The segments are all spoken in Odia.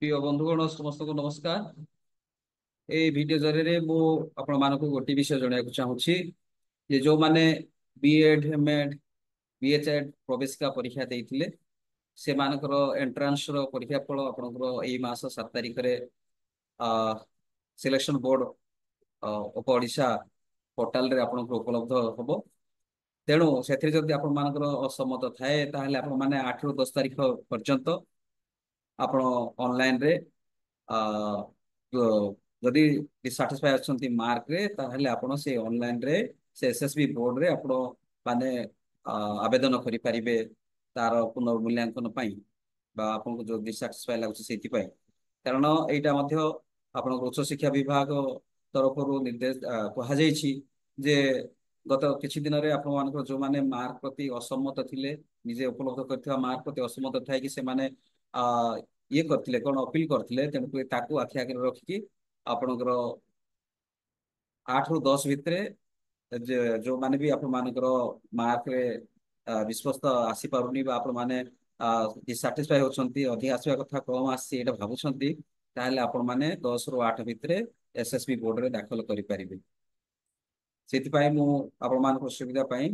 প্রিয় বন্ধুগଣ ସମସ୍ତଙ୍କୁ ନମସ୍କାର। এই ଭିଡିଓ ଜରିଆରେ ମୁଁ ଆପଣମାନଙ୍କୁ ଗୋଟିଏ ବିଷୟ ଜଣାଇବାକୁ ଚାହୁଁଛି ଯେ ଯୋଉମାନେ ବିଏଡ୍ ଏମଏଡ୍ ବିଏଚଏଡ୍ ପ୍ରବେଶିକା ପରୀକ୍ଷା ଦେଇଥିଲେ ସେମାନଙ୍କର ଏଣ୍ଟ୍ରାନ୍ସର ପରୀକ୍ଷା ଫଳ ଆପଣଙ୍କର ଏଇ ମାସ 7 ତାରିଖରେ ସିଲେକ୍ସନ ବୋର୍ଡ ଅଫ୍ ଓଡ଼ିଶା ପୋର୍ଟାଲରେ ଆପଣଙ୍କୁ ଉପଲବ୍ଧ ହବ। ତେଣୁ ସେଥିରେ ଯଦି ଆପଣମାନଙ୍କର ଅସମ୍ମତ ଥାଏ ତାହେଲେ ଆପଣମାନେ 8ରୁ 10 ତାରିଖ ପର୍ଯ୍ୟନ୍ତ ଆପଣ ଅନଲାଇନରେ ଆ ତ ଯଦି ଡିସାଟିସ୍ଫାଇ ଅଛନ୍ତି ମାର୍କରେ ତାହେଲେ ଆପଣ ସେ ଅନଲାଇନରେ ସେ ଏସ୍ଏସବି ବୋର୍ଡରେ ଆପଣ ମାନେ ଆ, ଆବେଦନ କରିପାରିବେ ତାର ପୁନର୍ମୂଲ୍ୟାଙ୍କନ ପାଇଁ ବା ଆପଣଙ୍କୁ ଯୋଉ ଡିସାଟିସ୍ଫାଇ ଲାଗୁଛି ସେଇଥିପାଇଁ। କାରଣ ଏଇଟା ମଧ୍ୟ ଆପଣଙ୍କ ଉଚ୍ଚଶିକ୍ଷା ବିଭାଗ ତରଫରୁ ନିର୍ଦ୍ଦେଶ କୁହାଯାଇଛି ଯେ ଗତ କିଛି ଦିନରେ ଆପଣମାନଙ୍କର ଯୋଉମାନେ ମାର୍କ ପ୍ରତି ଅସମ୍ମତ ଥିଲେ ନିଜେ ଉପଲବ୍ଧ କରିଥିବା ମାର୍କ ପ୍ରତି ଅସମ୍ମତ ଥାଇକି ସେମାନେ ଆ ଇଏ କରିଥିଲେ କଣ ଅପିଲ କରିଥିଲେ ତେଣୁକରି ତାକୁ ଆଖି ଆଗରେ ରଖିକି ଆପଣଙ୍କର 8ରୁ 10 ଭିତରେ ଯୋଉମାନେ ବି ଆପଣମାନଙ୍କର ମାର୍କରେ ବିଶ୍ଵସ୍ତ ଆସିପାରୁନି ବା ଆପଣମାନେ ଡିସାଟିସ୍ଫାଇ ହଉଛନ୍ତି ଅଧିକ ଆସିବା କଥା କମ ଆସିଛି ଏଇଟା ଭାବୁଛନ୍ତି ତାହେଲେ ଆପଣମାନେ 10ରୁ 8 ଭିତରେ ଏସ୍ଏସବି ବୋର୍ଡରେ ଦାଖଲ କରିପାରିବେ। ସେଥିପାଇଁ ମୁଁ ଆପଣମାନଙ୍କ ସୁବିଧା ପାଇଁ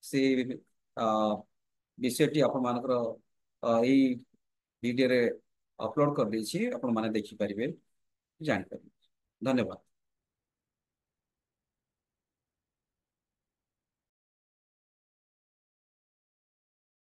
ସେଇ ଆ, ବିଷୟଟି ଆପଣମାନଙ୍କର ଏଇ ଭିଡିଓରେ ଅପଲୋଡ କରିଦେଇଛି ଆପଣମାନେ ଦେଖିପାରିବେ ଜାଣିପାରିବେ। ଧନ୍ୟବାଦ।